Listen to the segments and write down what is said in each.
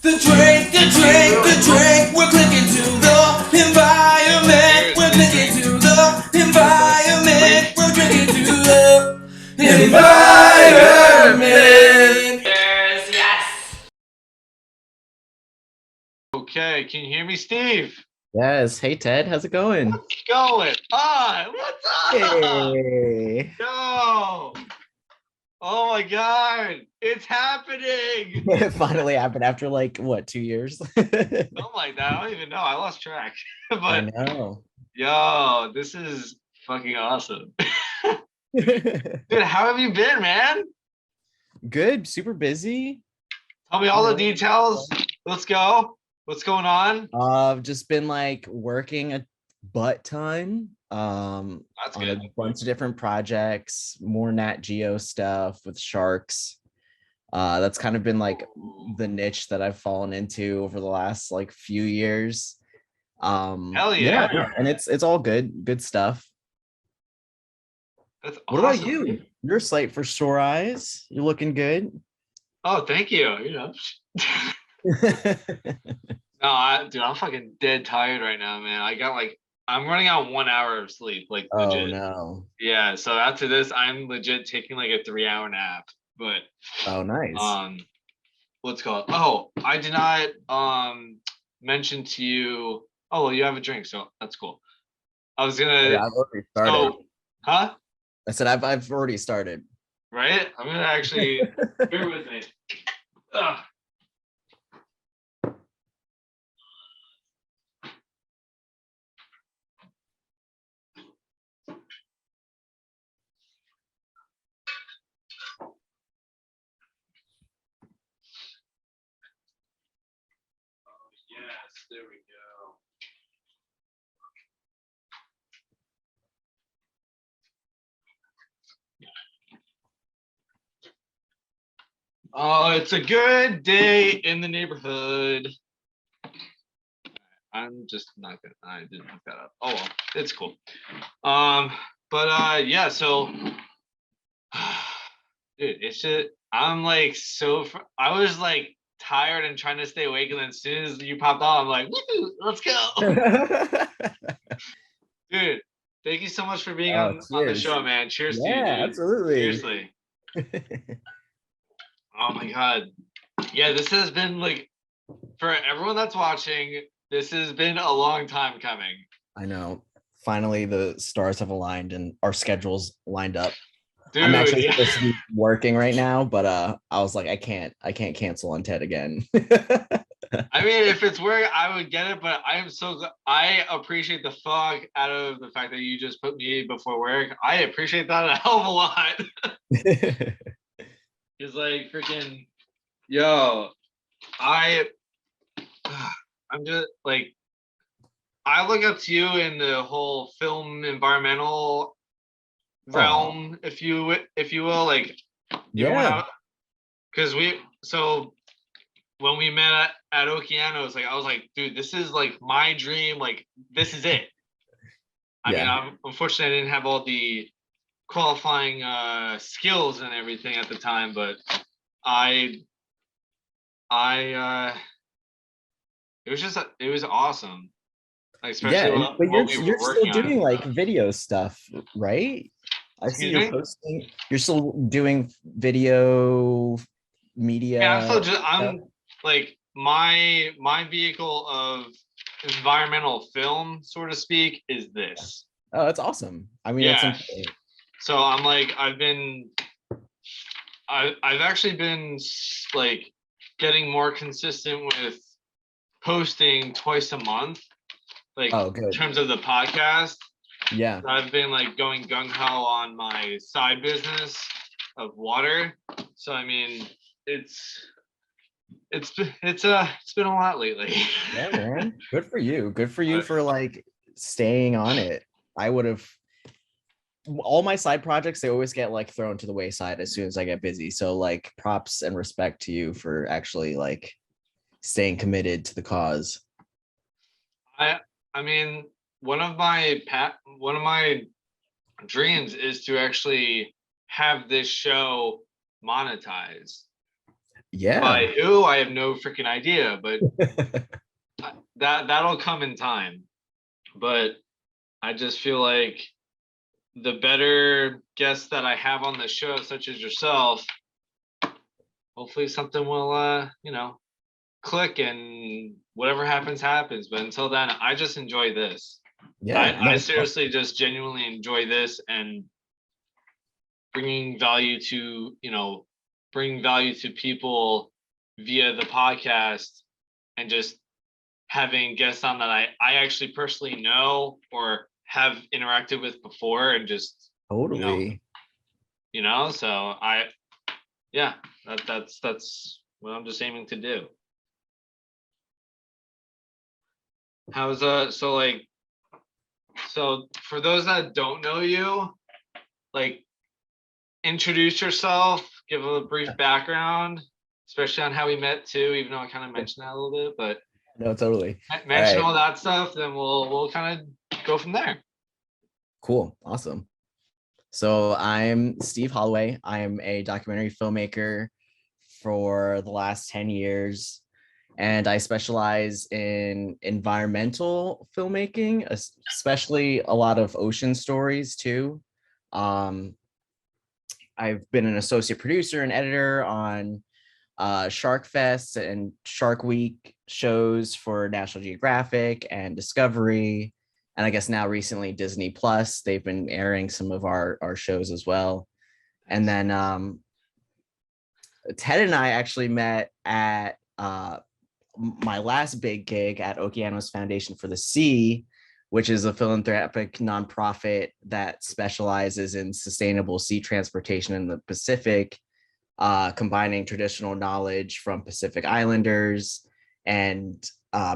The drink, we're clicking to the environment. We're clicking to the environment. We're drinking to the environment. Yes. Okay, can you hear me, Steve? Yes. Hey, Ted. How's it going? What's going on? What's up? Hey. Yo! Oh my God! It's happening! It finally happened after like what, 2 years? Something like that. I don't even know. I lost track. I But know. yo, this is fucking awesome. Dude, how have you been, man? Good. Super busy. Tell me You all the know. details. Let's go. What's going on? I've just been like working a butt ton. That's On good. a bunch of different projects, more Nat Geo stuff with sharks. That's kind of been like the niche that I've fallen into over the last like few years. Hell Yeah, yeah. and it's all good stuff. That's What about awesome. you? Your sight for sore eyes. You're looking good. Oh, thank you. You know. No, dude, I'm fucking dead tired right now, man. I'm running out 1 hour of sleep, like Oh legit. no. Yeah, so after this, I'm legit taking like a 3 hour nap. But Oh nice. um, what's it called? Oh, I did not mention to you. Oh, well, you have a drink, so that's cool. I was gonna. Yeah, I've already started. So, huh? I said I've already started. Right? I'm gonna actually. Bear with me. Ugh. Yes, there we go. Oh, it's a good day in the neighborhood. I'm just not gonna. I didn't look that up. Oh well, it's cool. Um, but yeah. So, dude, it's just I'm like I was like tired and trying to stay awake, and then as soon as you popped on, I'm like, woo, let's go, dude. Thank you so much for being Oh, on the cheers. show, man. Cheers to you, Yeah, dude. absolutely. Seriously. Oh my God. Yeah, this has been like for everyone that's watching. This has been a long time coming. I know. Finally, the stars have aligned and our schedules lined up. Dude, I'm actually yeah. supposed to be working right now, but I was like, I can't cancel on Ted again. I mean, if it's work, I would get it, but I appreciate the fuck out of the fact that you just put me before work. I appreciate that a hell of a lot. It's like freaking, yo, I, I'm just like, I look up to you in the whole film environmental realm, if you will, like even when Yeah. because when we met at Okeanos, like I was like, dude, this is like my dream. Like this is it. I mean, Yeah. unfortunately I didn't have all the qualifying skills and everything at the time, but I it was awesome. Like especially Yeah, but what we you're were still working on and doing like stuff. video stuff, right? I see Excuse you're me? posting. You're still doing video Yeah, media stuff. I'm like my vehicle of environmental film, so to speak, is this. Oh, that's awesome. I mean, that's Yeah. important. So I'm like I've actually been like getting more consistent with posting twice a month, like Oh, in good. terms of the podcast. Yeah. I've been like going gung ho on my side business of water. So I mean, it's it's been a lot lately. Yeah, man. Good for you. Good for you for like staying on it. I would have all my side projects, they always get like thrown to the wayside as soon as I get busy. So like props and respect to you for actually like staying committed to the cause. I I mean, one of my dreams is to actually have this show monetized. Yeah. By who, I have no freaking idea, but that'll come in time. But I just feel like the better guests that I have on the show, such as yourself, hopefully something will click, and whatever happens happens. But until then, I just enjoy this. Yeah. I seriously just genuinely enjoy this, and bringing value to people via the podcast, and just having guests on that I actually personally know or have interacted with before, and just Totally. so that's what I'm just aiming to do. How's so for those that don't know you, like, introduce yourself, give a brief background, especially on how we met too, even though I kind of mentioned that a little bit, but No, totally. mention All right. all that stuff, then we'll kind of go from there. Cool. Awesome. So I'm Steve Holloway. I am a documentary filmmaker for the last 10 years, and I specialize in environmental filmmaking, especially a lot of ocean stories too. I've been an associate producer and editor on Shark Fest and Shark Week shows for National Geographic and Discovery. And I guess now recently Disney Plus, they've been airing some of our shows as well. And then Ted and I actually met at my last big gig at Okeanos Foundation for the Sea, which is a philanthropic nonprofit that specializes in sustainable sea transportation in the Pacific, combining traditional knowledge from Pacific Islanders and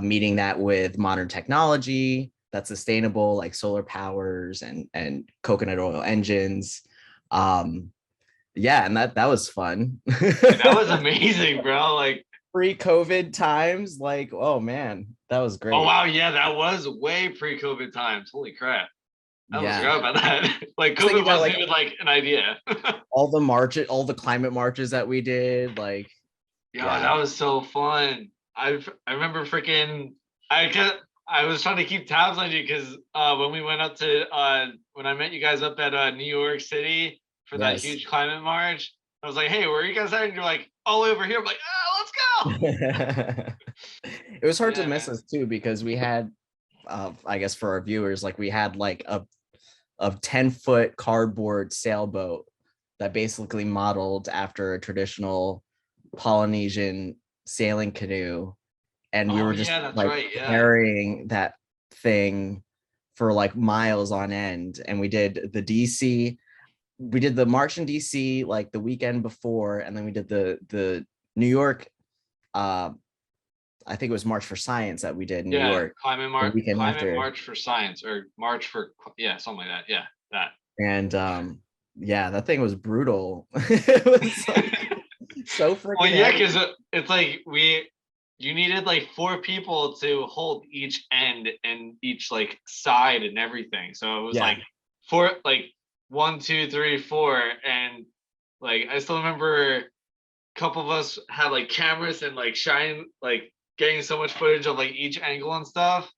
meeting that with modern technology that's sustainable, like solar powers and coconut oil engines. Yeah, and that was fun. That was amazing, bro. Like, pre-COVID times, like, oh man, that was great. oh wow, yeah, that was way pre-COVID times. Holy crap. I almost forgot about that. Like, COVID wasn't even like an idea. all the climate marches that we did, like, yeah, that was so fun. I remember freaking I was trying to keep tabs on you because when we went up to when I met you guys up at New York City for that huge climate march, I was like, hey, where are you guys at? And you're like, all over here. I'm like, let's go. It was hard to miss us too, because we had I guess for our viewers, like, we had like a 10-foot cardboard sailboat that basically modeled after a traditional Polynesian sailing canoe, and we were just carrying that thing for like miles on end. And we did the march in DC like the weekend before, and then we did the New York I think it was March for Science that we did in New York. Climate March for Science, or March for something like that. Yeah, that. And that thing was brutal. It was like, so freaking. Well, yeah, because it's like you needed like 4 people to hold each end and each like side and everything. So it was like 4, like 1, 2, 3, 4, and like I still remember a couple of us had like cameras and like getting so much footage of like each angle and stuff.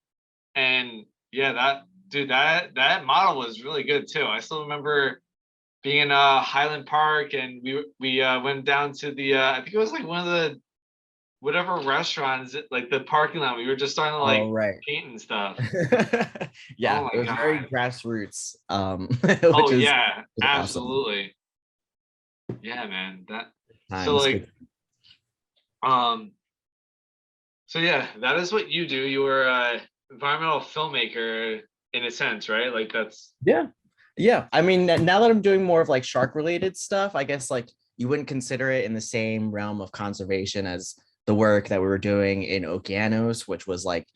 And yeah, that model was really good too. I still remember being in Highland Park, and we went down to the I think it was like one of the whatever restaurants, like the parking lot. We were just starting to like paint and stuff. Yeah, it was very grassroots. Absolutely. Awesome. Yeah, man. So yeah, that is what you do. You were an environmental filmmaker in a sense, right? Like that's yeah. I mean, now that I'm doing more of like shark related stuff, I guess like you wouldn't consider it in the same realm of conservation as the work that we were doing in Okeanos, which was like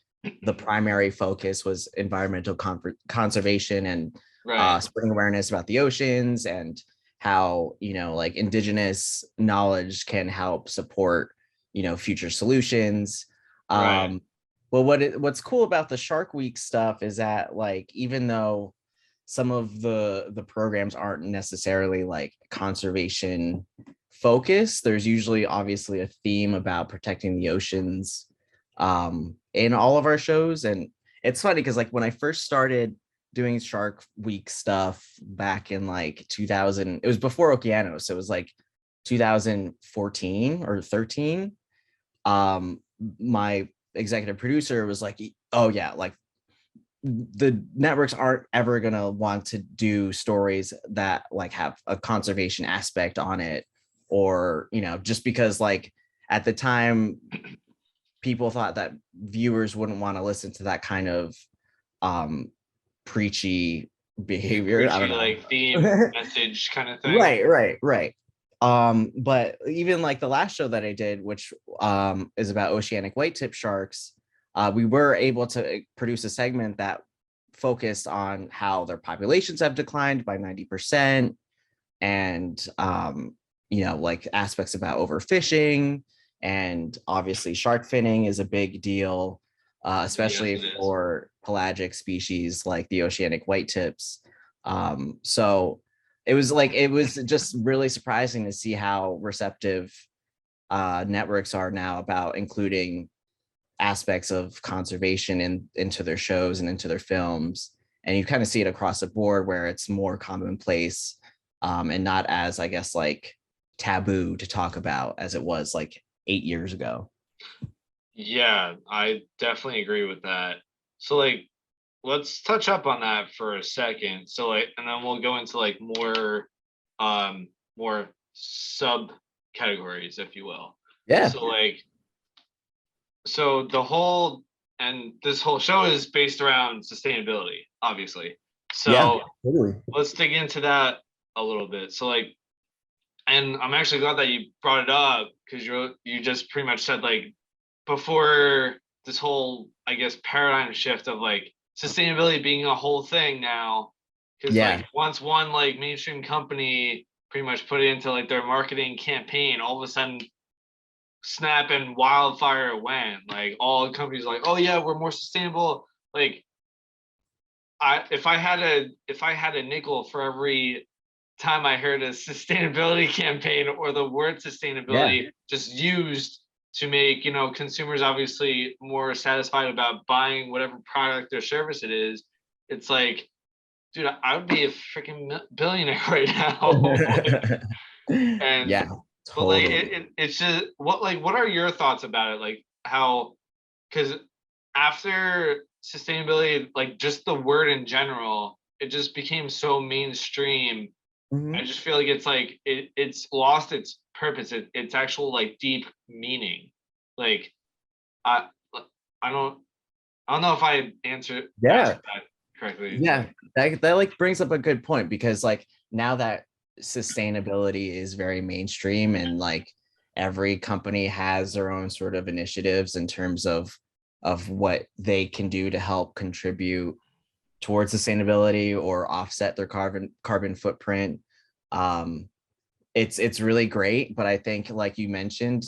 the primary focus was environmental conservation and spreading awareness about the oceans and how, like indigenous knowledge can help support, future solutions. But what's cool about the Shark Week stuff is that like, even though some of the programs aren't necessarily like conservation focus, there's usually obviously a theme about protecting the oceans in all of our shows. And it's funny because like when I first started doing Shark Week stuff back in like 2000, it was before Okeanos, so it was like 2014 or 13. My executive producer was like, oh yeah, like the networks aren't ever going to want to do stories that like have a conservation aspect on it, or just because like at the time people thought that viewers wouldn't want to listen to that kind of preachy behavior. I don't Preachy, know. like theme message kind of thing. Right. But even like the last show that I did, which is about oceanic white-tip sharks, we were able to produce a segment that focused on how their populations have declined by 90%, and like aspects about overfishing, and obviously shark finning is a big deal, especially Yes, it is. for pelagic species like the oceanic white tips. So it was just really surprising to see how receptive networks are now about including aspects of conservation into their shows and into their films. And you kind of see it across the board where it's more commonplace, and not as, I guess, like taboo to talk about as it was like 8 years ago. Yeah, I definitely agree with that. So like let's touch up on that for a second. So like, and then we'll go into like more subcategories, if you will. Yeah. So like, so this whole show is based around sustainability, obviously. So Yeah, totally. let's dig into that a little bit. So like, and I'm actually glad that you brought it up, because you just pretty much said like, before this whole, I guess, paradigm shift of like sustainability being a whole thing now, because Yeah. like once one like mainstream company pretty much put it into like their marketing campaign, all of a sudden snap and wildfire it went. Like all companies like, oh yeah, we're more sustainable. Like if I had a nickel for every time I heard a sustainability campaign or the word sustainability just used to make consumers obviously more satisfied about buying whatever product or service it is, it's like, dude, I would be a freaking billionaire right now. And Yeah, but like totally. it's just what are your thoughts about it, like how, because after sustainability, like just the word in general, it just became so mainstream. I Mhm. just feel like it's lost its purpose, its actual like deep meaning. Like I I don't know if I asked Yeah. that correctly. Yeah, that like brings up a good point, because like now that sustainability is very mainstream, and like every company has their own sort of initiatives in terms of what they can do to help contribute towards sustainability or offset their carbon footprint. Um, it's really great, but I think like you mentioned,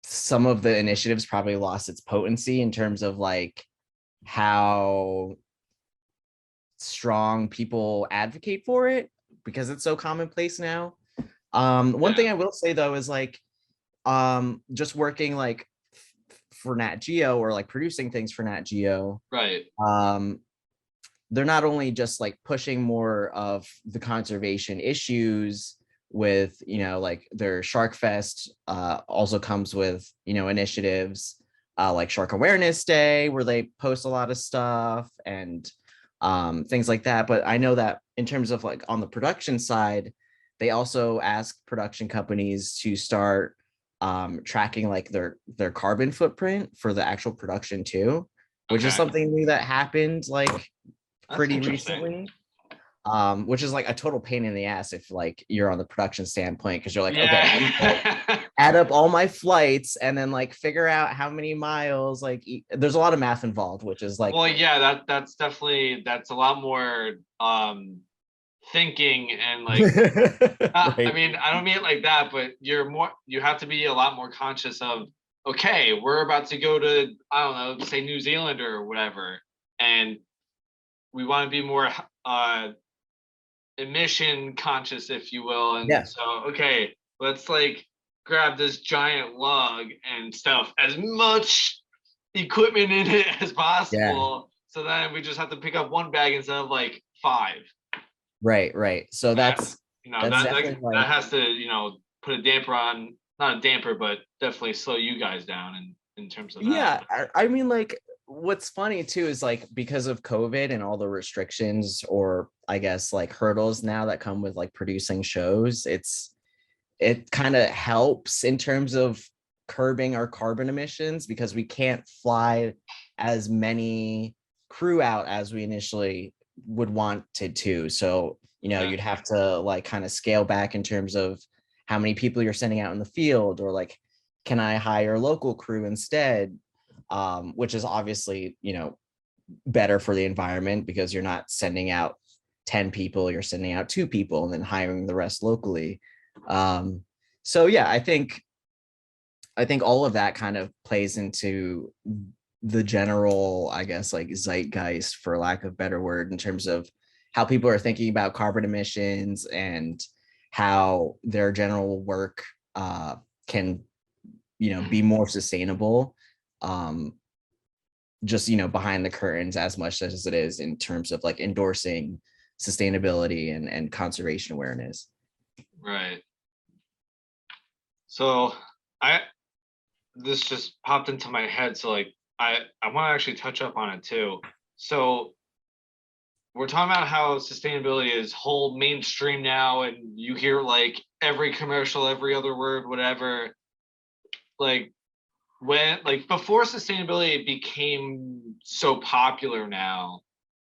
some of the initiatives probably lost its potency in terms of like how strong people advocate for it, because it's so commonplace now. One thing Yeah. I will say though is like just working like for Nat Geo, or like producing things for Nat Geo, Right. they're not only just like pushing more of the conservation issues with like their Shark Fest, also comes with initiatives like Shark Awareness Day, where they post a lot of stuff and things like that. But I know that in terms of like on the production side, they also ask production companies to start tracking like their carbon footprint for the actual production too, which is Okay. something new that happened like That's pretty interesting. recently. Which is like a total pain in the ass if like you're on the production standpoint, because you're like, okay, I need to Yeah. add up all my flights and then like figure out how many miles, like there's a lot of math involved, which is like Well, yeah, that's definitely, that's a lot more thinking and like, I right. mean, I don't mean it like that, but you have to be a lot more conscious of, okay, we're about to go to, I don't know, say New Zealand or whatever, and we want to be more emission conscious, if you will. And Yeah. so, okay, let's like grab this giant lug and stuff as much equipment in it as possible. So then we just have to pick up one bag instead of like 5. Right. So that's definitely that like, has to, put a damper on, not a damper, but definitely slow you guys down in terms of yeah, that. I mean, like, what's funny too is like because of COVID and all the restrictions, or I guess like hurdles now that come with like producing shows, it kind of helps in terms of curbing our carbon emissions because we can't fly as many crew out as we initially would wanted to. So, you'd have to like kind of scale back in terms of how many people you're sending out in the field, or like, can I hire local crew instead? Which is obviously, better for the environment because you're not sending out 10 people, you're sending out 2 people and then hiring the rest locally. So yeah, I think all of that kind of plays into the general, I guess, like zeitgeist, for lack of a better word, in terms of how people are thinking about carbon emissions and how their general work can, be more sustainable. Just, behind the curtains as much as it is in terms of like endorsing sustainability and conservation awareness. Right. So this just popped into my head. So like I want to actually touch up on it too. So we're talking about how sustainability is whole mainstream now, and you hear like every commercial, every other word, whatever. Like when, like before sustainability became so popular now,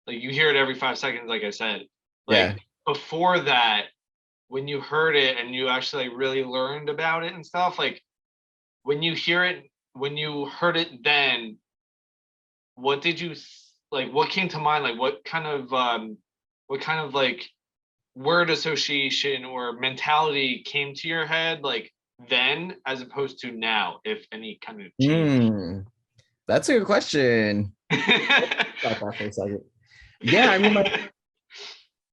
like you hear it every 5 seconds, like I said. Like Yeah. before that, when you heard it and you actually like really learned about it and stuff, like when you heard it then, what did you like, what came to mind? Like what kind of like word association or mentality came to your head like then as opposed to now, if any kind of change? That's a good question. About that for a second. Yeah, I mean, like,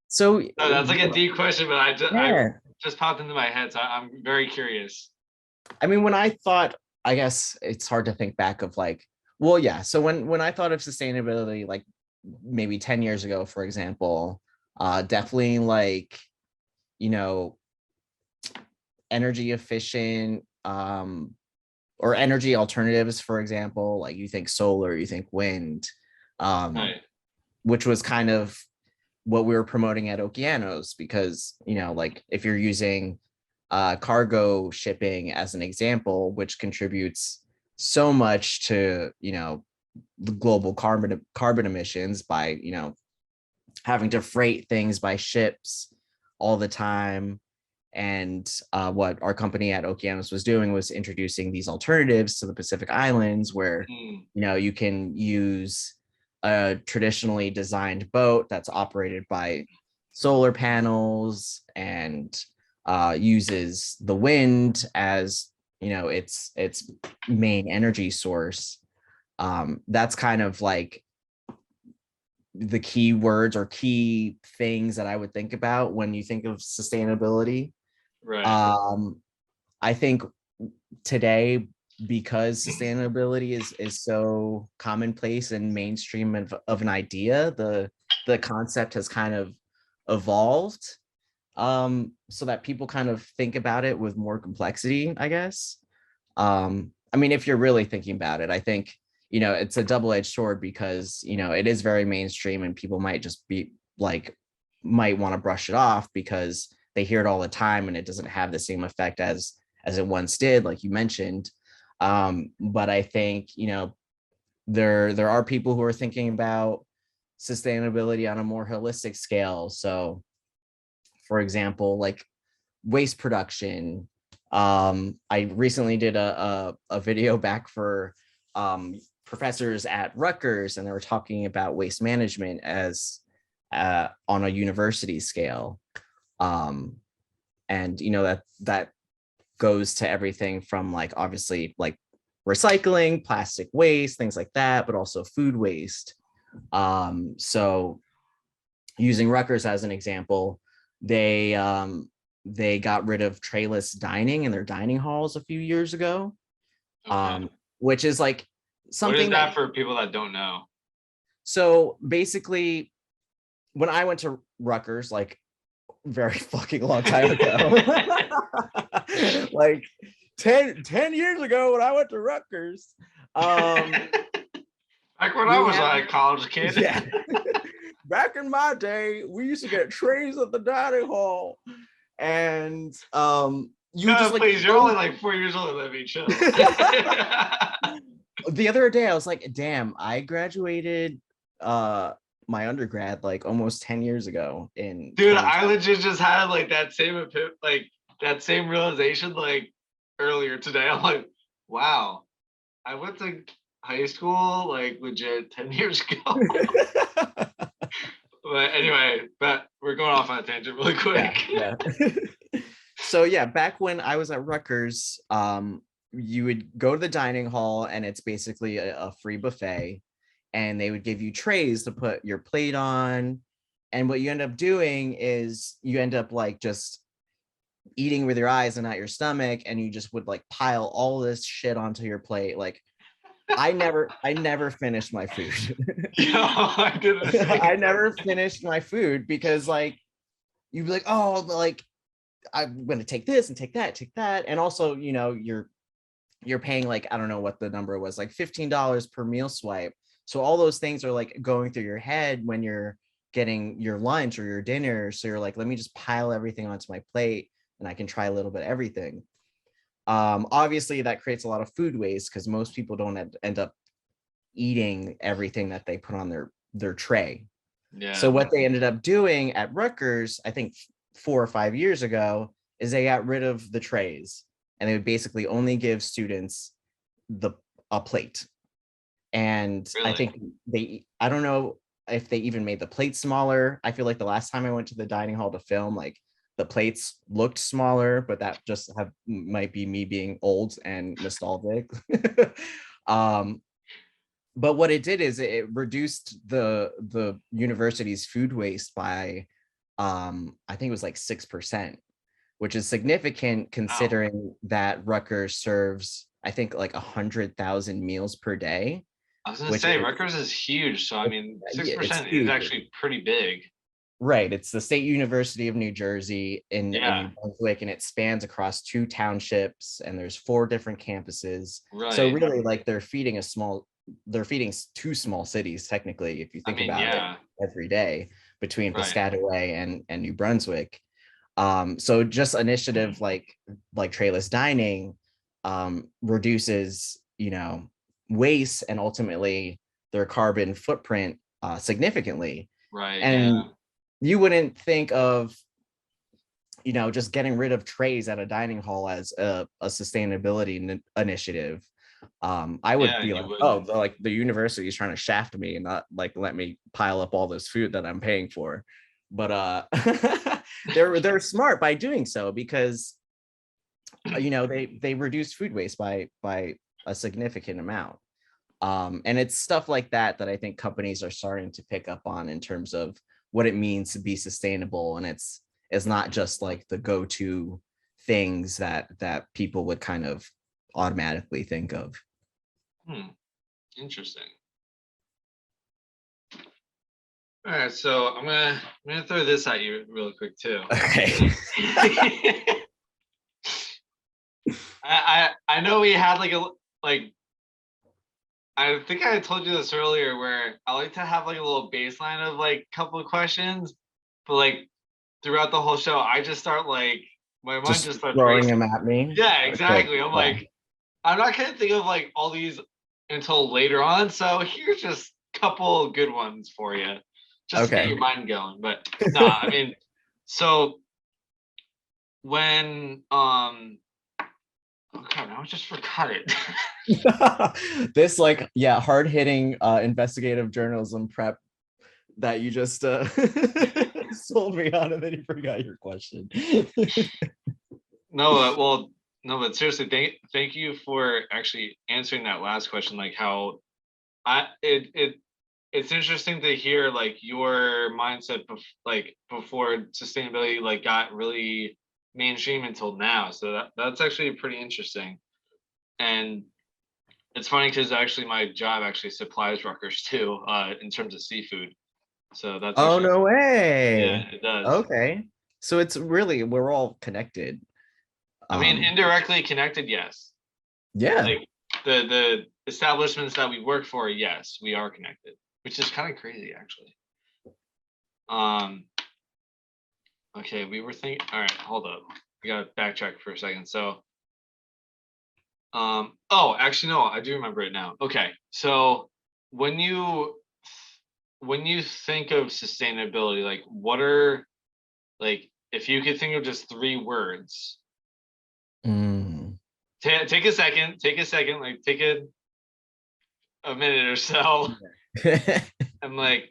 so No, that's like a deep question, but I yeah, just popped into my head, so I'm very curious. I mean, when I thought, I guess it's hard to think back of like, well, yeah. So when I thought of sustainability, like maybe 10 years ago, for example, definitely like, you know, energy efficient, or energy alternatives, for example, like you think solar, you think wind, Right. which was kind of what we were promoting at Okeanos, because, like if you're using cargo shipping as an example, which contributes so much to, the global carbon emissions by, having to freight things by ships all the time. And what our company at Okeanos was doing was introducing these alternatives to the Pacific Islands where, you can use a traditionally designed boat that's operated by solar panels and uses the wind as, its main energy source. That's kind of like the key words or key things that I would think about when you think of sustainability. Right. I think today, because sustainability is so commonplace and mainstream of an idea, the concept has kind of evolved, so that people kind of think about it with more complexity, I guess. I mean, if you're really thinking about it, I think, it's a double-edged sword because, it is very mainstream and people might just be like, might want to brush it off because they hear it all the time and it doesn't have the same effect as it once did, like you mentioned. But I think, there are people who are thinking about sustainability on a more holistic scale. So, for example, like waste production. I recently did a video back for professors at Rutgers, and they were talking about waste management as on a university scale. And that goes to everything from like obviously like recycling, plastic waste, things like that, but also food waste. So using Rutgers as an example, They got rid of trayless dining in their dining halls a few years ago, Okay. which is like What is something that for people that don't know? so basically when I went to Rutgers, like very fucking long time ago, like 10 years ago when I went to Rutgers, Like when I we was had, a college kid. yeah. Back in my day, we used to get trays at the dining hall, and you just like please, you're only like 4 years older than me. Chill. the other day I was like, damn, I graduated my undergrad like almost 10 years ago in Dude, 2020. I legit just had like that same realization like earlier today. I'm like, wow, I went to high school like legit 10 years ago. But anyway, but we're going off on a tangent really quick. Yeah. So yeah, back when I was at Rutgers, you would go to the dining hall and it's basically a free buffet, and they would give you trays to put your plate on. And what you end up doing is you end up like just eating with your eyes and not your stomach, and you just would like pile all this shit onto your plate. Like I never finished my food. Yo, I did the same I never finished my food because like you'd be like, oh, like I'm gonna take this and take that, and also you're paying like, I don't know what the number was, like $15 per meal swipe. So all those things are like going through your head when you're getting your lunch or your dinner. So you're like, let me just pile everything onto my plate and I can try a little bit of everything. Obviously that creates a lot of food waste because most people don't end up eating everything that they put on their tray. Yeah. So what they ended up doing at Rutgers, I think 4 or 5 years ago, is they got rid of the trays and they would basically only give students a plate. And Really? I think I don't know if they even made the plate smaller. I feel like the last time I went to the dining hall to film, like the plates looked smaller, but that just might be me being old and nostalgic. But what it did is it reduced the university's food waste by I think it was like 6%, which is significant considering that Rutgers serves, I think, like 100,000 meals per day. I was gonna say Rutgers is huge, so I mean 6% is actually pretty big. Right. It's the State University of New Jersey in Yeah. New Brunswick, and it spans across 2 townships, and there's 4 different campuses. Right. So really, like they're feeding 2 small cities, technically, if you think about it, every day between Piscataway and New Brunswick. So just initiative like trayless dining reduces, waste and ultimately their carbon footprint significantly. Right. And you wouldn't think of, just getting rid of trays at a dining hall as a sustainability initiative. I would be like, oh, like the university is trying to shaft me and not like let me pile up all this food that I'm paying for. But they're smart by doing so because they reduce food waste by a significant amount. And it's stuff like that I think companies are starting to pick up on in terms of what it means to be sustainable. And it's not just like the go-to things that people would kind of automatically think of. Interesting. All right, so I'm gonna throw this at you really quick too. Okay. I know we had I think I told you this earlier where I like to have like a little baseline of like a couple of questions, but like throughout the whole show, I just start like my mind just starts throwing racing. them at me. Yeah, exactly. I'm like, I'm not gonna think of like all these until later on. So here's just a couple good ones for you, just to get your mind going. But no, I mean, so when oh God, I just forgot it. This hard-hitting investigative journalism prep that you just sold me on, and then you forgot your question. No, but seriously, thank you for actually answering that last question. Like how it it's interesting to hear like your mindset like before sustainability like got really mainstream until now. So that's actually pretty interesting. And it's funny because actually my job actually supplies Rutgers too, in terms of seafood. So that's Oh, actually, no yeah, way. it does. Okay. So it's really, we're all connected. I mean, Um, indirectly connected, yes. yeah. Like the establishments that we work for, yes, we are connected, which is kind of crazy actually. Um, okay, we were thinking, all right, hold up. We gotta backtrack for a second. So, oh, actually, no, I do remember it now. Okay, so when you when you think of sustainability, like what are like if you could think of just three words, Mm. take a second, like take a minute or so. I'm like,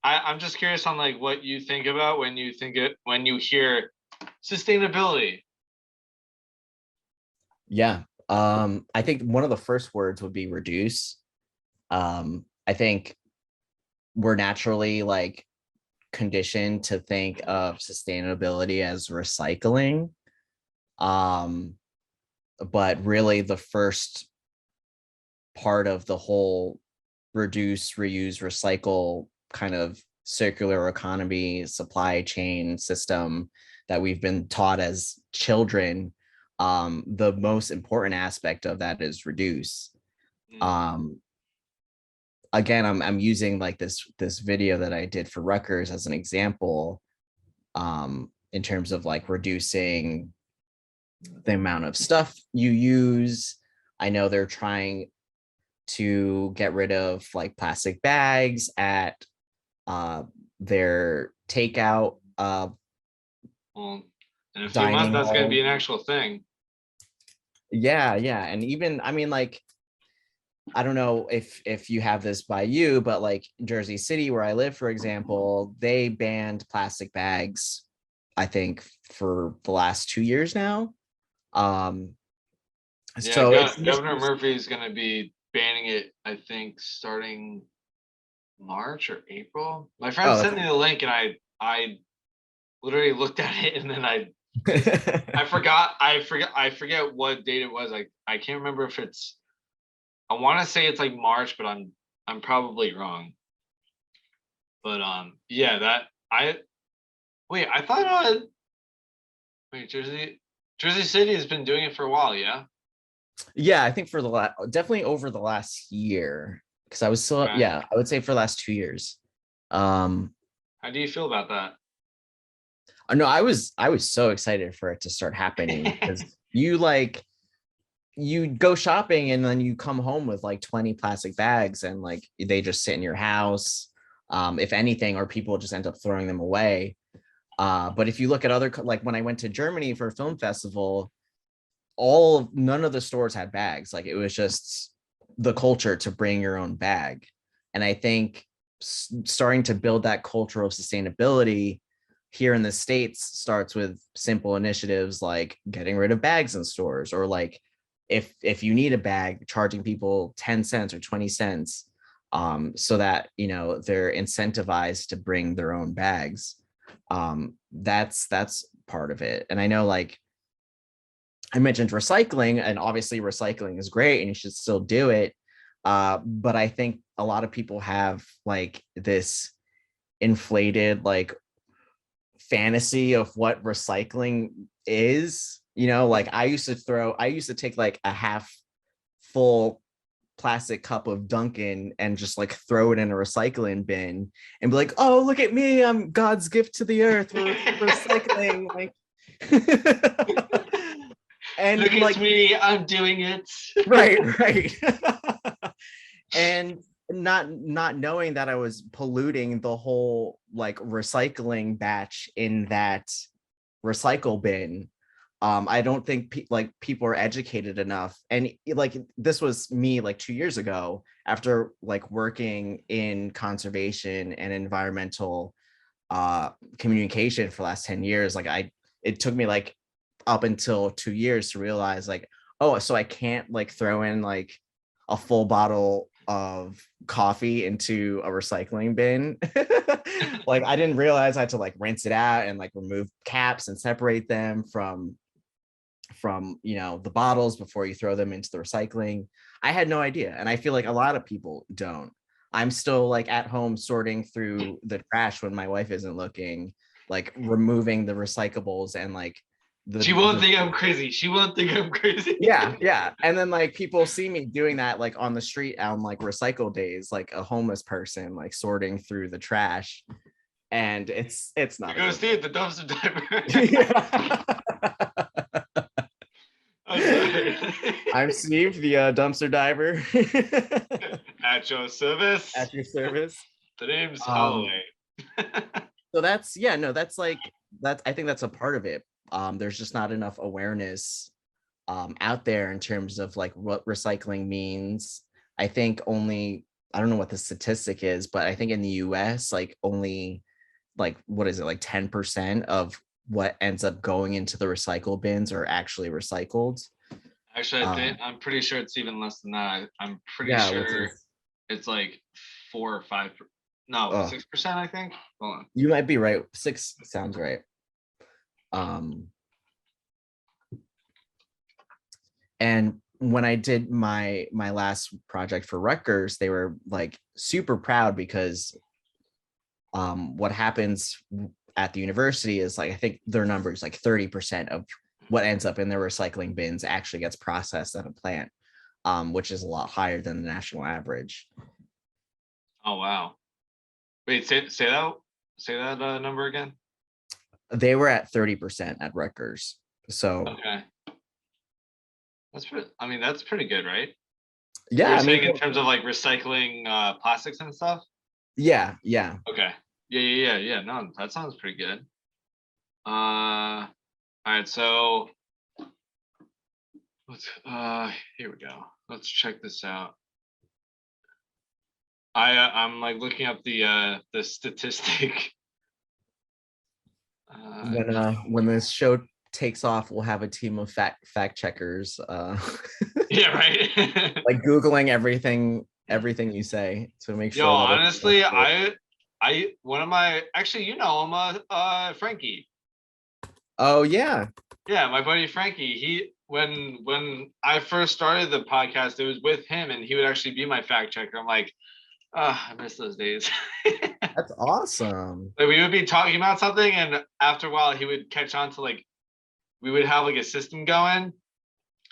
I'm just curious on like what you think about when you think it when you hear sustainability. Yeah. I think one of the first words would be reduce. I think we're naturally like conditioned to think of sustainability as recycling. Um, but really the first part of the whole reduce, reuse, recycle kind of circular economy supply chain system that we've been taught as children, the most important aspect of that is reduce. Mm, um Again, I'm using like this video that I did for Rutgers as an example, in terms of like reducing the amount of stuff you use. I know they're trying to get rid of like plastic bags at their takeout well, in a few months, dining that's going to be hall. an actual thing. Yeah, yeah. And even, I mean, like, I don't know if you have this by you, but like Jersey City, where I live, for example, they banned plastic bags, I think, for the last 2 years now. Um, Yeah, so it's Governor Murphy is going to be banning it, I think, starting March or April. My friend oh, sent me the link, and I literally looked at it, and then that's I forget what date it was. I can't remember if it's. I want to say it's like March, but I'm probably wrong. But yeah, that I wait. I thought wait, Jersey City has been doing it for a while. Yeah. yeah, I think for the last, definitely over the last year, because I was still, Okay. yeah, I would say for the last 2 years. um How do you feel about that? no, I was so excited for it to start happening, because you like, you go shopping and then you come home with like 20 plastic bags, and like they just sit in your house, if anything, or people just end up throwing them away. But if you look at other like when I went to Germany for a film festival, none of the stores had bags. Like it was just the culture to bring your own bag. And I think starting to build that culture of sustainability here in the States starts with simple initiatives like getting rid of bags in stores, or like if you need a bag, charging people 10 cents or 20 cents, so that they're incentivized to bring their own bags. That's part of it. And I know, like, I mentioned recycling, and obviously recycling is great and you should still do it. But I think a lot of people have like this inflated like fantasy of what recycling is. Like I used to take like a half full plastic cup of Dunkin' and just like throw it in a recycling bin and be like, oh, look at me, I'm God's gift to the earth, we're recycling. Like and Look like, at me, I'm doing it. right. And not knowing that I was polluting the whole like recycling batch in that recycle bin. I don't think people are educated enough. And like this was me like 2 years ago, after like working in conservation and environmental communication for the last 10 years. Like it took me like up until 2 years to realize like, oh, so I can't like throw in like a full bottle of coffee into a recycling bin. Like I didn't realize I had to like rinse it out and like remove caps and separate them from the bottles before you throw them into the recycling. I had no idea, and I feel like a lot of people don't. I'm still like at home sorting through the trash when my wife isn't looking, like removing the recyclables and like She won't think I'm crazy. She won't think I'm crazy. yeah. And then like people see me doing that like on the street on like recycle days, like a homeless person like sorting through the trash, and it's not You go see it, the dumpster diver. I'm Steve, the dumpster diver. At your service. At your service. The name's Halloway. So that's that's like that's I think that's a part of it. There's just not enough awareness out there in terms of like what recycling means. I think only, I don't know what the statistic is, but I think in the US, like only like, what is it, like 10% of what ends up going into the recycle bins are actually recycled. Actually, I'm pretty sure it's even less than that. I'm pretty sure it's like 4 or 5. No, 6%. I think. Hold on. You might be right. 6 sounds right. And when I did my last project for Rutgers, they were like super proud because what happens at the university is like, I think their number is like 30% of what ends up in their recycling bins actually gets processed at a plant, which is a lot higher than the national average. Oh wow! Wait, say that number again. They were at 30% at Rutgers. So okay, that's pretty. I mean, that's pretty good, right? Yeah, You're saying in terms of like recycling plastics and stuff. Yeah. Okay. Yeah. No, that sounds pretty good. All right, so let's here we go. Let's check this out. I'm like looking up the statistic. When this show takes off, we'll have a team of fact checkers. Yeah, right. Like Googling everything you say to make sure. Yo, honestly, one of my actually, him, Frankie. Oh yeah. Yeah, my buddy Frankie. He when I first started the podcast, it was with him, and he would actually be my fact checker. I'm like, I miss those days. That's awesome. Like we would be talking about something, and after a while, he would catch on to like we would have like a system going,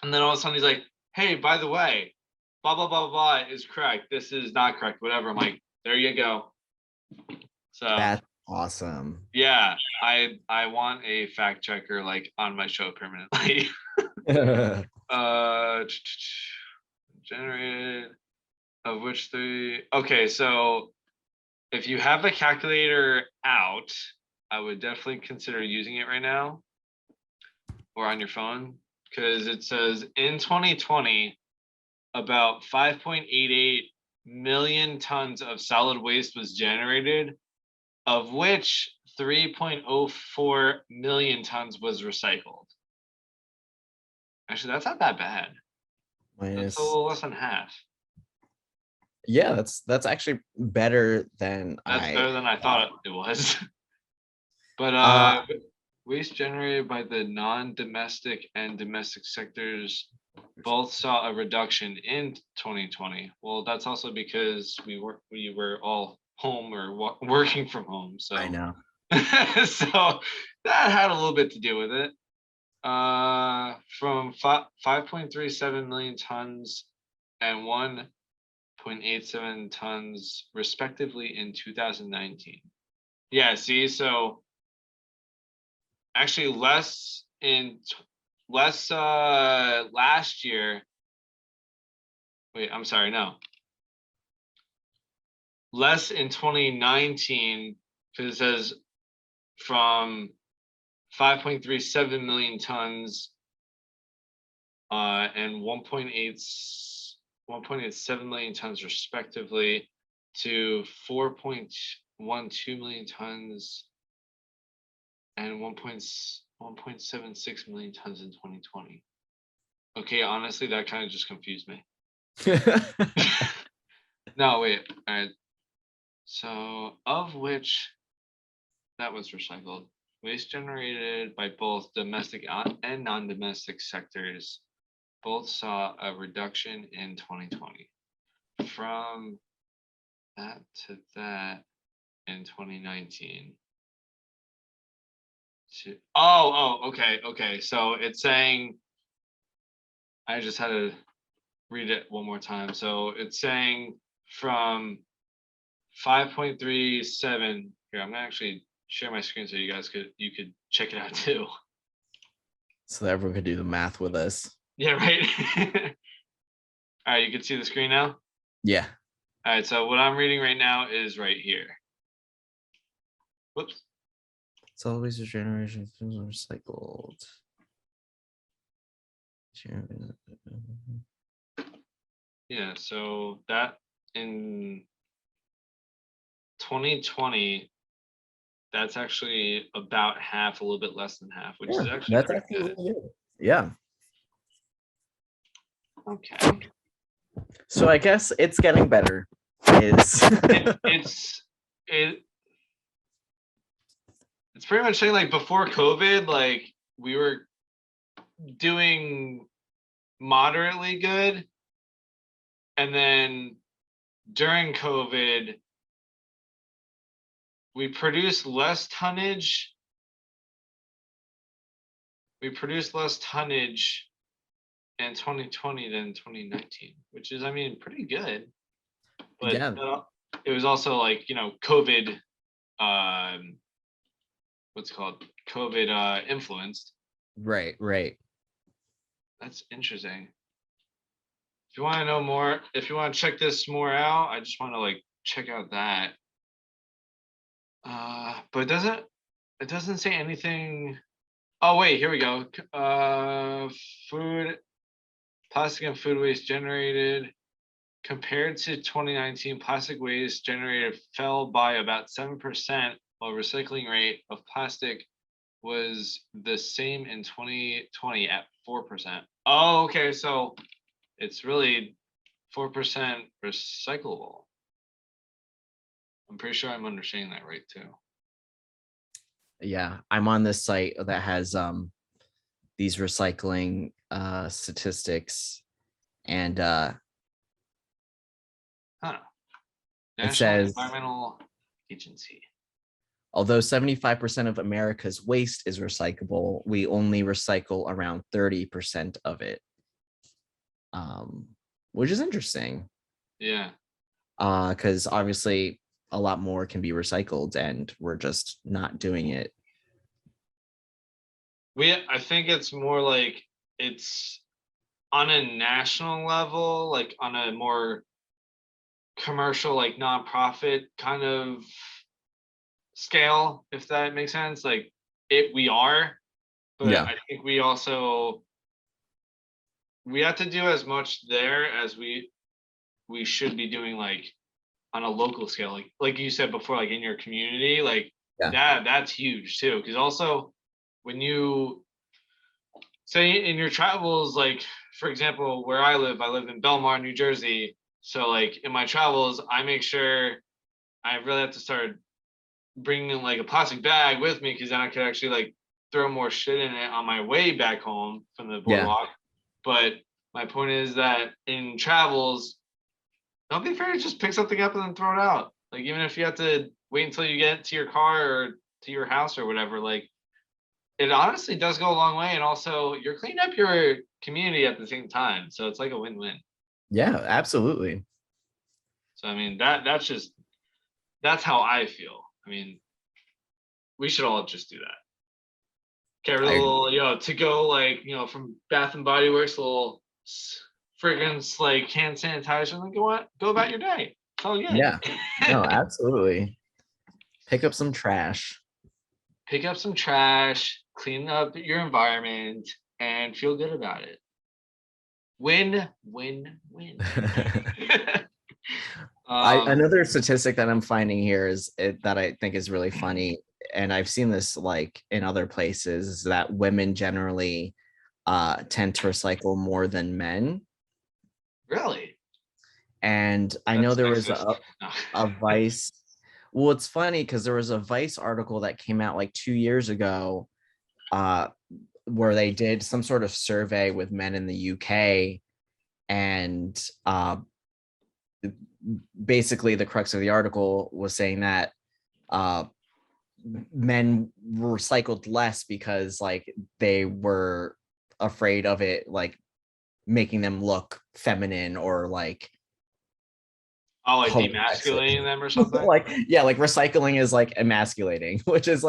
and then all of a sudden he's like, "Hey, by the way, blah blah blah blah is correct. This is not correct. Whatever." I'm like, "There you go." So that's awesome. Yeah, I want a fact checker like on my show permanently. Generated of which 3. Okay, so if you have a calculator out, I would definitely consider using it right now or on your phone, because it says in 2020 about 5.88 million tons of solid waste was generated, of which 3.04 million tons was recycled. Actually, that's not that bad. That's a little less than half. Yeah, that's actually better than better than I thought it was. But waste generated by the non-domestic and domestic sectors both saw a reduction in 2020. Well, that's also because we were all home or working from home. So I know. So that had a little bit to do with it. From 5.37 million tons and 1.87 tons respectively in 2019. Yeah, see, so actually less last year. Wait, I'm sorry, no. Less in 2019, because it says from 5.37 million tons and 1.87 million tons respectively to 4.12 million tons and 1.76 million tons in 2020. Okay, honestly, that kind of just confused me. No, wait. All right. So, of which that was recycled. Waste generated by both domestic and non-domestic sectors both saw a reduction in 2020. From that to that in 2019. Okay. So it's saying, I just had to read it one more time. So it's saying from 5.37. Here, I'm gonna actually share my screen so you could check it out too. So that everyone could do the math with us. Yeah, right. All right, you can see the screen now. Yeah. All right, so what I'm reading right now is right here. Whoops. It's always a generation recycled. Yeah, so that in 2020, that's actually about half, a little bit less than half, which is actually that's pretty actually good. really good. Yeah. Okay. So I guess it's getting better. It's pretty much saying like before COVID, like we were doing moderately good, and then during COVID, we produced less tonnage. We produced less tonnage in 2020 than 2019, which is, I mean, pretty good. But Yeah. it was also like, COVID, what's it called? COVID influenced. Right. That's interesting. If you want to know more, if you want to check this more out, I just want to like check out that. But it doesn't say anything. Oh wait, here we go. Food, plastic and food waste generated. Compared to 2019, plastic waste generated fell by about 7%, while recycling rate of plastic was the same in 2020 at 4%. Oh, okay, so it's really 4% recyclable. I'm pretty sure I'm understanding that right too. Yeah, I'm on this site that has these recycling statistics, and it says Environmental Agency. Although 75% of America's waste is recyclable, we only recycle around 30% of it, which is interesting. Yeah. Because obviously a lot more can be recycled, and we're just not doing it. I think it's more like it's on a national level, like on a more commercial, like nonprofit kind of scale, if that makes sense. Like we are, but Yeah. I think we have to do as much there as we should be doing, like on a local scale, like you said before, like in your community, like that's huge too. Because also when you say in your travels, like for example, where I live in Belmar, New Jersey. So like in my travels, I make sure I really have to start bringing like a plastic bag with me, because then I could actually like throw more shit in it on my way back home from the boardwalk. But my point is that in travels, don't be afraid to just pick something up and then throw it out. Like even if you have to wait until you get to your car or to your house or whatever, like it honestly does go a long way. And also you're cleaning up your community at the same time. So it's like a win-win. Yeah, absolutely. So I mean that's how I feel. I mean, we should all just do that. Get a little, to go like, from Bath and Body Works, a little fragrance like hand sanitizer, and then go about your day. It's all good. Yeah. No, absolutely. Pick up some trash. Pick up some trash, clean up your environment, and feel good about it. Win, win, win. Another statistic that I'm finding here is that I think is really funny, and I've seen this like in other places, is that women generally tend to recycle more than men. Really? And I know there was sexist. a Vice. Well, it's funny because there was a Vice article that came out like 2 years ago, where they did some sort of survey with men in the UK, and basically the crux of the article was saying that men recycled less because like they were afraid of it like making them look feminine or like Oh, like homosexual. demasculating them or something? Like yeah, like recycling is like emasculating, which is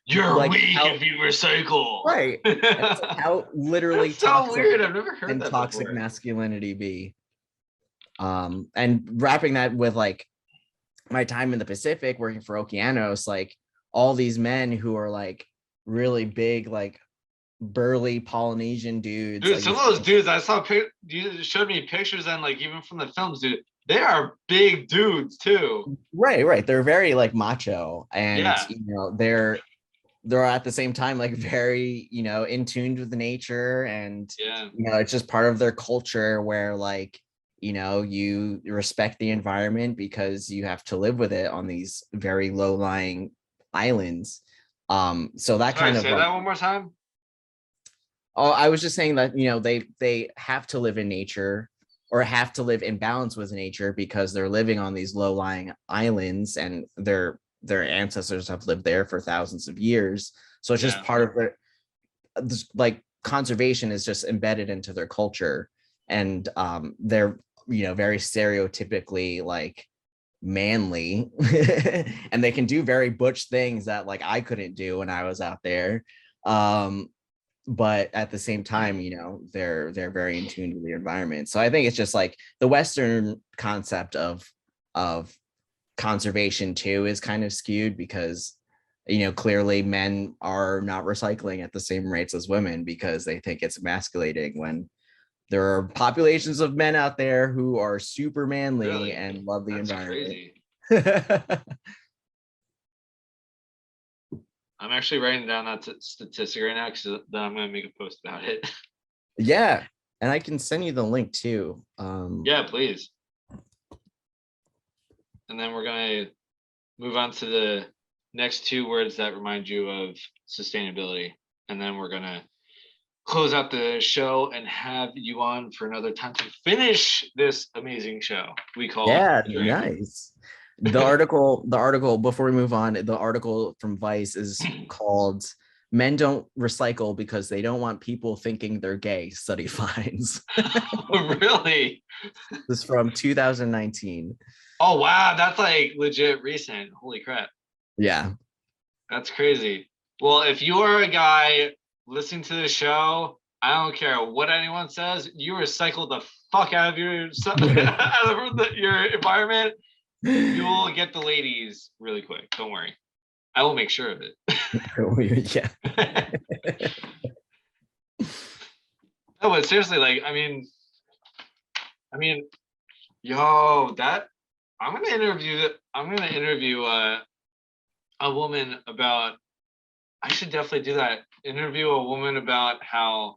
You're like weak how, if you recycle. right. And it's like how literally That's so toxic weird. I've never heard can that toxic before. masculinity be. And wrapping that with like my time in the Pacific working for Okeanos, like all these men who are like really big, like burly Polynesian dudes. Dude, Like some of those dudes I saw, you showed me pictures and like even from the films, dude, they are big dudes too. right. They're very like macho, and Yeah. they're at the same time like very in tune with nature, and Yeah. it's just part of their culture where like you respect the environment because you have to live with it on these very low-lying islands. So that Sorry, kind of say like, that one more time. oh, I was just saying that they have to live in nature or have to live in balance with nature because they're living on these low-lying islands, and their ancestors have lived there for thousands of years. So it's just part of their like conservation is just embedded into their culture, and they're very stereotypically like manly and they can do very butch things that like I couldn't do when I was out there. But at the same time, they're very in tune with the environment. So I think it's just like the Western concept of conservation too is kind of skewed because clearly men are not recycling at the same rates as women because they think it's emasculating, when there are populations of men out there who are super manly Really? and love the That's environment. Crazy. I'm actually writing down that statistic right now because then I'm going to make a post about it. Yeah, and I can send you the link too. Yeah, please. And then we're going to move on to the next two words that remind you of sustainability. And then we're going to close out the show and have you on for another time to finish this amazing show we call nice. The article before we move on, the article from Vice is called "Men Don't Recycle Because They Don't Want People Thinking They're Gay," study finds. Really? This is from 2019. Oh wow, that's like legit recent. Holy crap. Yeah, that's crazy. Well, if you are a guy listening to the show, I don't care what anyone says, you recycle the fuck out of your your environment. You will get the ladies really quick. Don't worry. I will make sure of it. Yeah. No, but seriously, like, I mean, yo, that I'm gonna interview a woman about. I should definitely do that. Interview a woman about how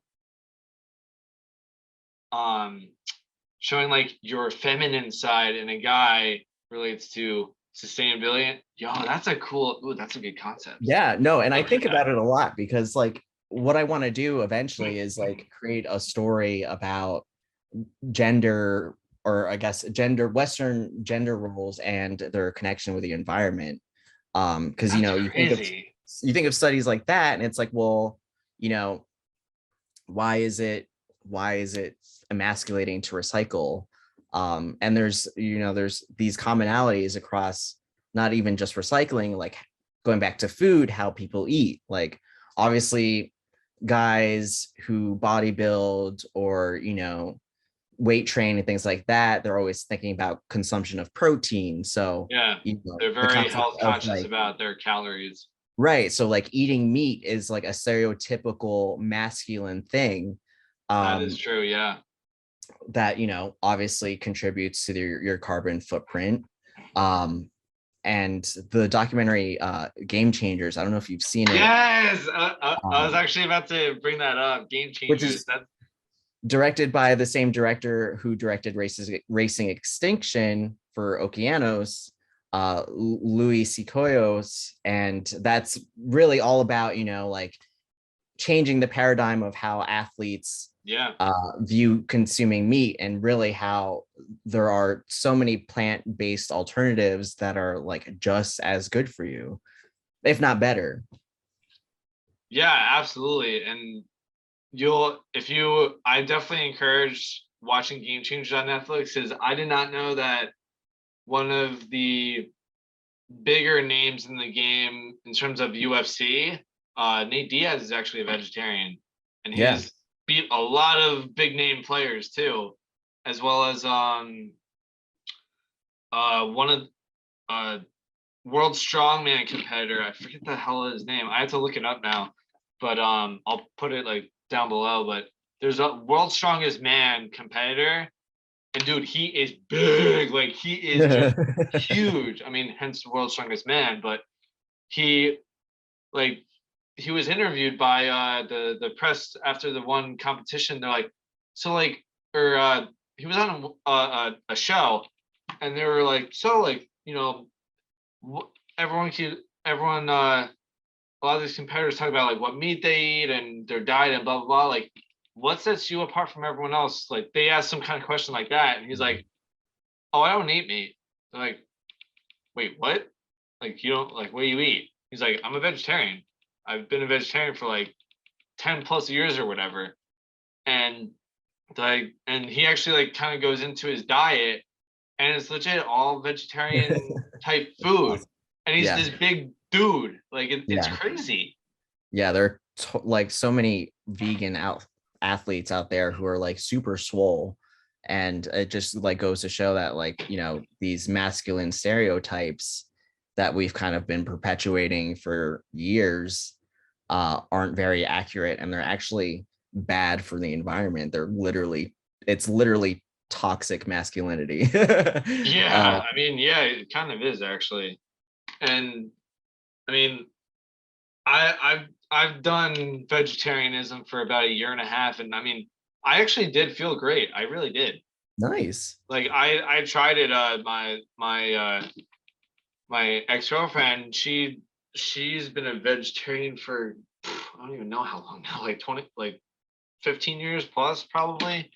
showing like your feminine side in a guy relates to sustainability. Yo, that's a good concept. Yeah, no, and I think about it a lot because like what I want to do eventually is like create a story about gender, or I guess Western gender roles and their connection with the environment. Because you think of studies like that and it's like, well, why is it emasculating to recycle? And there's these commonalities across not even just recycling, like going back to food, how people eat. Like obviously guys who bodybuild or weight train and things like that, they're always thinking about consumption of protein. So yeah, they're very health conscious about their calories. Right. So like eating meat is like a stereotypical masculine thing. That is true. Yeah. That obviously contributes to your carbon footprint. And the documentary Game Changers, I don't know if you've seen it. Yes, I was actually about to bring that up. Game Changers. directed by the same director who directed Racing Extinction for Okeanos, Louis Sikoyos, and that's really all about, you know, like changing the paradigm of how athletes view consuming meat, and really how there are so many plant-based alternatives that are like just as good for you, if not better. Yeah, absolutely. And I definitely encourage watching Game Changers on Netflix, because I did not know that one of the bigger names in the game in terms of UFC, Nate Diaz, is actually a vegetarian, and he's beat a lot of big name players too, as well as one of world strongman competitor. I forget the hell his name. I have to look it up now, but I'll put it like down below. But there's a world strongest man competitor, and dude, he is big. Like, he is just huge. I mean, hence world's strongest man. But he he was interviewed by the press after the one competition. They're like, so like, or he was on a show, and they were like, so like, you know, everyone a lot of these competitors talk about like what meat they eat and their diet and blah blah blah. Like, what sets you apart from everyone else? Like, they asked some kind of question like that, and he's like, oh, I don't eat meat. They're like, wait, what? Like, you don't, like, what do you eat? He's like, I'm a vegetarian. I've been a vegetarian for like 10 plus years or whatever. And he actually like kind of goes into his diet, and it's legit all vegetarian type food. And he's this big dude. Like, it's crazy. Yeah, there are like so many vegan athletes out there who are like super swole, and it just like goes to show that, like, you know, these masculine stereotypes that we've kind of been perpetuating for years aren't very accurate, and they're actually bad for the environment. It's literally toxic masculinity. I mean, yeah, it kind of is actually. And I mean, I've done vegetarianism for about a year and a half, and I mean, I actually did feel great. I really did. Nice. Like, I tried it. My ex-girlfriend, she's been a vegetarian for, I don't even know how long now, like 15 years plus probably.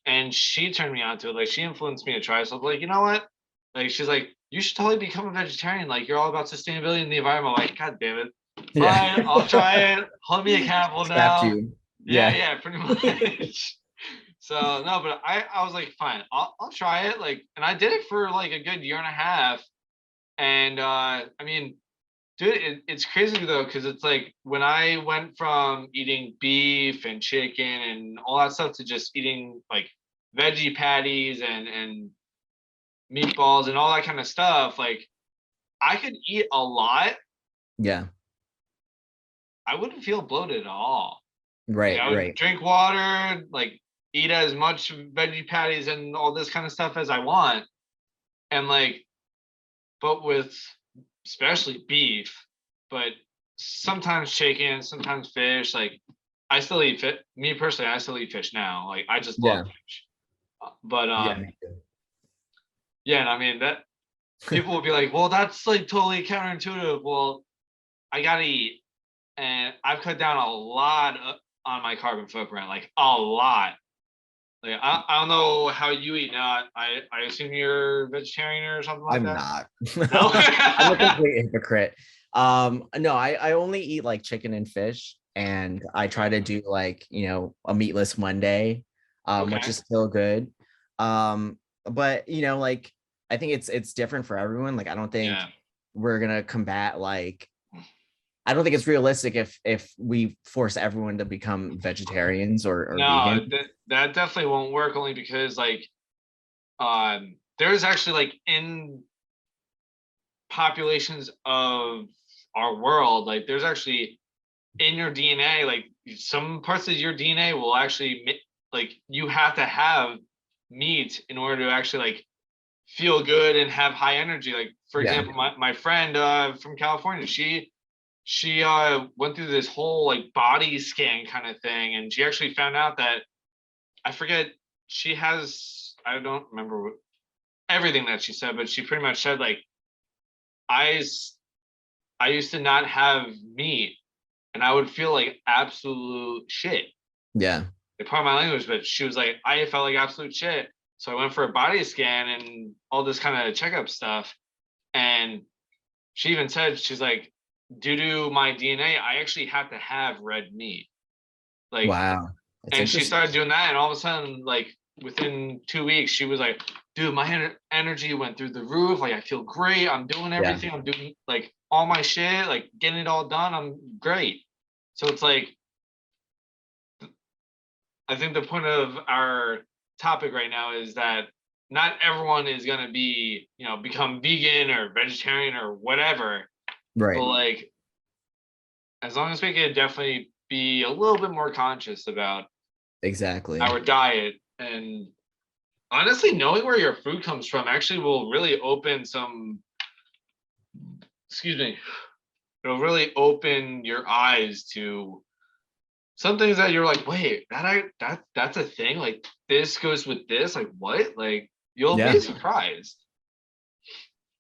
And she turned me on to it. Like, she influenced me to try. So I was like, you know what? Like, she's like, you should totally become a vegetarian. Like, you're all about sustainability in the environment. I'm like, God damn it. Fine, I'll try it. Hold me accountable now. You. Yeah, pretty much. So no, but I was like, fine, I'll try it. Like, and I did it for like a good year and a half. And I mean, dude, it's crazy though, because it's like when I went from eating beef and chicken and all that stuff to just eating like veggie patties and meatballs and all that kind of stuff, like, I could eat a lot. Yeah. I wouldn't feel bloated at all. Right, like, I would right. drink water, like, eat as much veggie patties and all this kind of stuff as I want. And like, but with especially beef, but sometimes chicken, sometimes fish. Like, I still eat fish. Me personally, I still eat fish now. Like, I just love fish. But and I mean, that people will be like, well, that's like totally counterintuitive. Well, I gotta eat, and I've cut down a lot on my carbon footprint, like a lot. Like, I don't know how you eat now. I assume you're vegetarian or something like that. I'm not. No? I'm a complete hypocrite. No, I only eat like chicken and fish, and I try to do like, you know, a meatless Monday, which is still good. But you know, like, I think it's different for everyone. Like, I don't think we're gonna combat, like, I don't think it's realistic if we force everyone to become vegetarians or vegan. That definitely won't work, only because like there's actually, like, in populations of our world, like, there's actually in your DNA, like, some parts of your DNA will actually like, you have to have meat in order to actually like feel good and have high energy. Like, for example, my friend from California, she went through this whole like body scan kind of thing, and she actually found out that I forget, she has, I don't remember everything that she said, but she pretty much said like, I used to not have meat and I would feel like absolute shit. Yeah. They part of my language, but she was like, I felt like absolute shit. So I went for a body scan and all this kind of checkup stuff. And she even said, she's like, due to my DNA, I actually have to have red meat. Like, Wow. That's and she interesting. started doing that, and all of a sudden, like within 2 weeks, she was like, dude, my energy went through the roof. Like, I feel great. I'm doing Yeah. everything. I'm doing like all my shit, like getting it all done. I'm great. So it's like, I think the point of our topic right now is that not everyone is going to be, become vegan or vegetarian or whatever. Right. But like, as long as we can definitely be a little bit more conscious about Exactly. our diet, and honestly, knowing where your food comes from actually will really open some, excuse me, it'll really open your eyes to some things that you're like, wait, that's a thing. Like this goes with this. Like what? Like you'll Yeah. be surprised.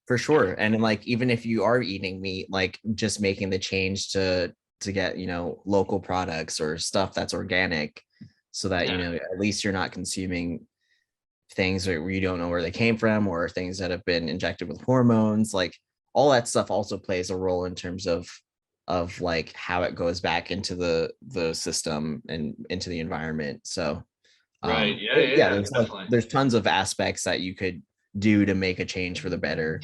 For sure. And like even if you are eating meat, like just making the change to get, local products or stuff that's organic, so that Yeah. at least you're not consuming things where you don't know where they came from, or things that have been injected with hormones. Like all that stuff also plays a role in terms of like how it goes back into the system and into the environment. So Right. Yeah. yeah, Yeah. there's Definitely. there's tons of aspects that you could do to make a change for the better.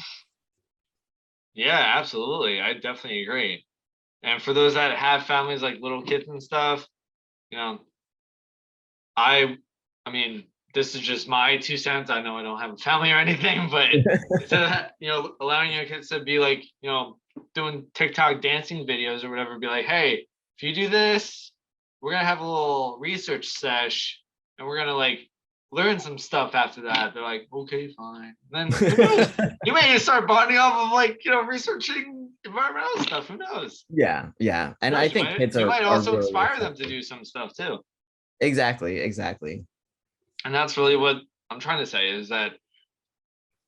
Yeah. Absolutely. I definitely agree. And for those that have families like little kids and stuff, you know, I mean, this is just my 2 cents. I know I don't have a family or anything, but instead of, allowing your kids to be like, doing TikTok dancing videos or whatever, be like, hey, if you do this, we're gonna have a little research sesh and we're gonna like learn some stuff after that. They're like, okay, fine. And then who knows? You may start bonding off of like, researching environmental stuff. Who knows? Yeah, and Who I knows? think kids You might are also really inspire them to receptive. do some stuff too. Exactly. And that's really what I'm trying to say, is that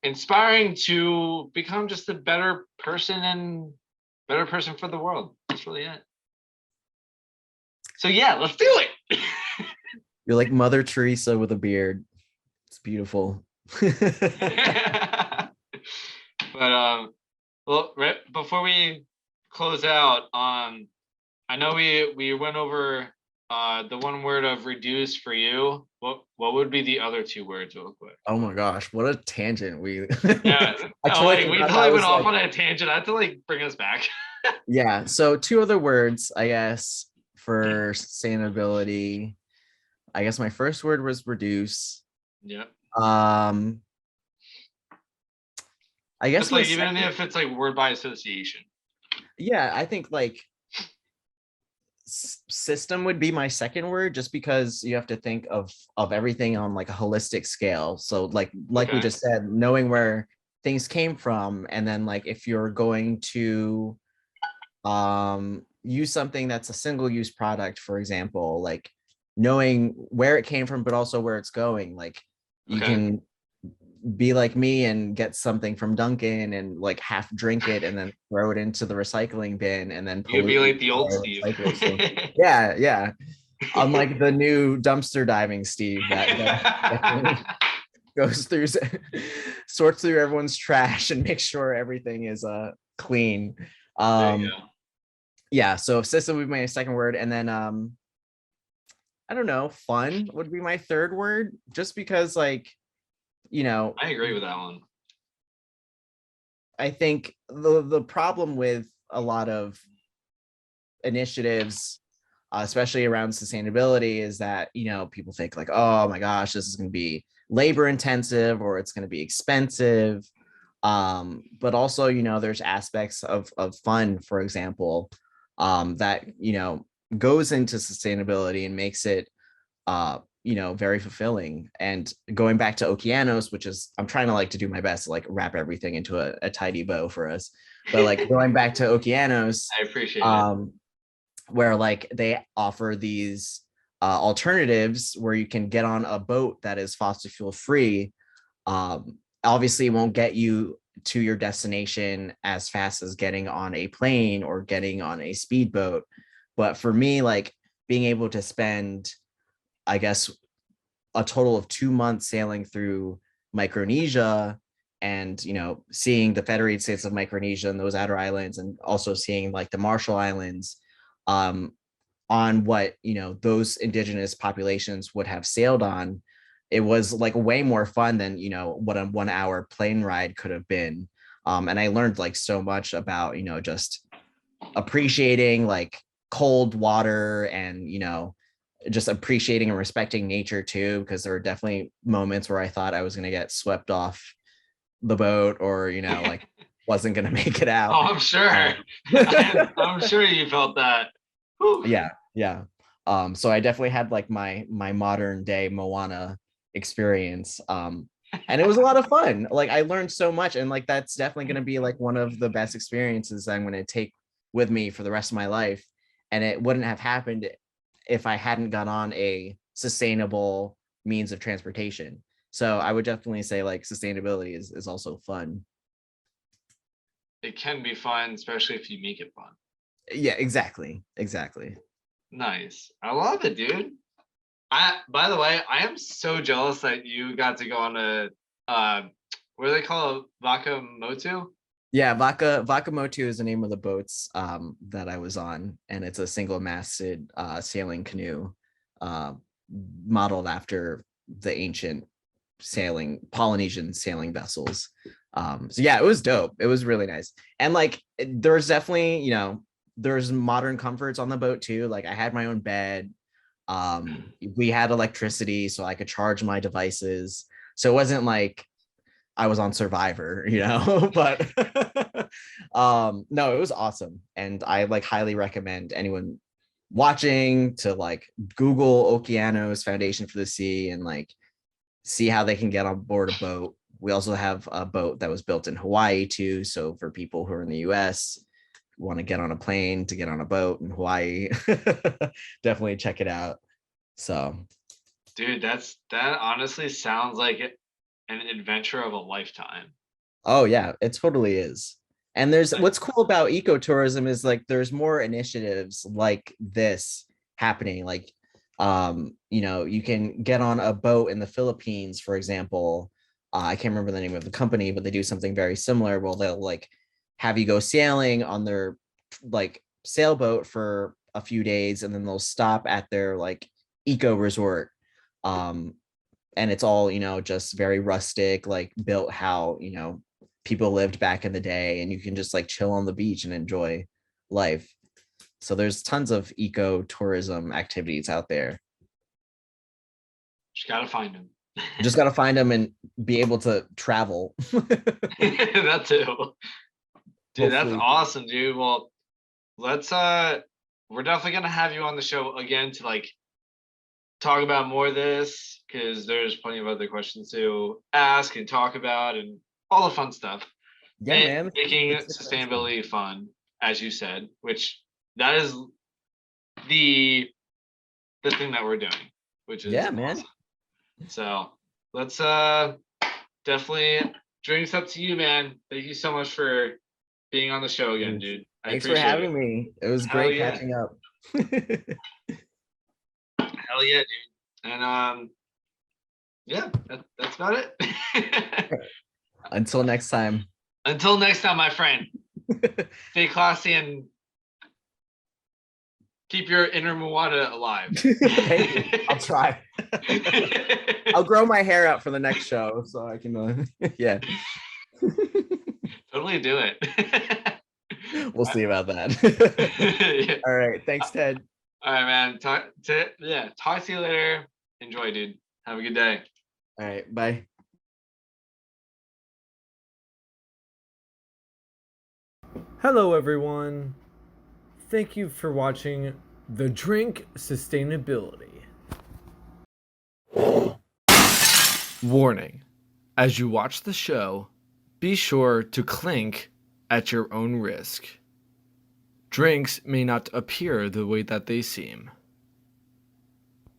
inspiring to become just a better person and better person for the world. That's really it. So yeah, let's do it. You're like Mother Teresa with a beard. It's beautiful. But well, right before we close out, I know we went over the one word of reduce for you. What would be the other 2 words real quick? Oh my gosh, what a tangent we Yeah. I Oh, totally like we forgot that totally went was off like, on a tangent. I have to like bring us back. yeah. So 2 other words, I guess, for sustainability. I guess my first word was reduce. Yeah. Um I guess It's my like even second, if it's like word by association. yeah, I think like system would be my second word, just because you have to think of everything on like a holistic scale. So like we Okay. just said, knowing where things came from, and then like if you're going to use something that's a single use product, for example, like knowing where it came from but also where it's going. Like you Okay. can be like me and get something from Dunkin' and like half drink it and then throw it into the recycling bin and then You could be pollute like the the old entire Steve. recycling stream. Yeah. Unlike the new dumpster diving Steve that definitely goes through, sorts through everyone's trash and makes sure everything is clean. There you go. Yeah, so system would be my second word, and then I don't know, fun would be my third word, just because like, I agree with that one. I think the problem with a lot of initiatives, especially around sustainability, is that people think like, oh my gosh, this is going to be labor intensive or it's going to be expensive, but also there's aspects of fun, for example, that goes into sustainability and makes it very fulfilling. And going back to Okeanos, which is, I'm trying to like to do my best to like wrap everything into a tidy bow for us, but like going back to Okeanos, I appreciate it. where like they offer these alternatives where you can get on a boat that is fossil fuel free. Obviously, it won't get you to your destination as fast as getting on a plane or getting on a speedboat. But for me, like being able to spend, I guess, a total of 2 months sailing through Micronesia and, seeing the Federated States of Micronesia and those outer islands, and also seeing like the Marshall Islands, on what, those indigenous populations would have sailed on, it was like way more fun than, what a 1 hour plane ride could have been. And I learned like so much about, just appreciating like cold water and, just appreciating and respecting nature too, because there were definitely moments where I thought I was going to get swept off the boat, or, like wasn't going to make it out. Oh, I'm sure. I'm sure you felt that. Whew. Yeah. So I definitely had like my modern day Moana experience. And it was a lot of fun. Like I learned so much, and like that's definitely going to be like one of the best experiences I'm going to take with me for the rest of my life. And it wouldn't have happened if I hadn't got on a sustainable means of transportation. So I would definitely say like sustainability is also fun. It can be fun, especially if you make it fun. Yeah, exactly. Nice. I love it, dude. By the way, I am so jealous that you got to go on a what do they call it? Wakamotu? Yeah, Wakamotu is the name of the boats that I was on, and it's a single-masted sailing canoe modeled after the ancient Polynesian sailing vessels. So yeah, it was dope. It was really nice. And like there's definitely, there's modern comforts on the boat too. Like I had my own bed. We had electricity, so I could charge my devices. So it wasn't like I was on Survivor, but no, it was awesome. And I like highly recommend anyone watching to like Google Okeanos Foundation for the Sea and like see how they can get on board a boat. We also have a boat that was built in Hawaii too. So for people who are in the US, want to get on a plane to get on a boat in Hawaii, definitely check it out. So, dude, that honestly sounds like an adventure of a lifetime. Oh yeah, it totally is. And there's what's cool about ecotourism is like there's more initiatives like this happening. Like you can get on a boat in the Philippines, for example. I can't remember the name of the company, but they do something very similar. Well, they'll like have you go sailing on their like sailboat for a few days, and then they'll stop at their like eco resort. And it's all, just very rustic, like built how, people lived back in the day, and you can just like chill on the beach and enjoy life. So there's tons of eco tourism activities out there. Just gotta find them. Just gotta find them and be able to travel. That too. Dude, Hopefully. That's awesome, dude. Well, let's we're definitely gonna have you on the show again to like talk about more of this, because there's plenty of other questions to ask and talk about and all the fun stuff. Yeah, and man. Making sustainability fun, as you said, which that is the thing that we're doing, which is awesome. Man. So let's definitely drinks up to you, man. Thank you so much for being on the show again, dude. Thanks for having me. It was great catching up. Hell yeah, dude. And yeah, that's about it. Until next time. Until next time, my friend. Stay classy and keep your inner Moana alive. Thank you. I'll try. I'll grow my hair out for the next show so I can yeah. Totally do it. We'll see about that. Yeah. All right. Thanks, Ted. All right, man. Talk to you later. Enjoy, dude. Have a good day. All right. Bye. Hello, everyone. Thank you for watching The Drink Sustainability. Warning. As you watch the show, be sure to clink at your own risk. Drinks may not appear the way that they seem.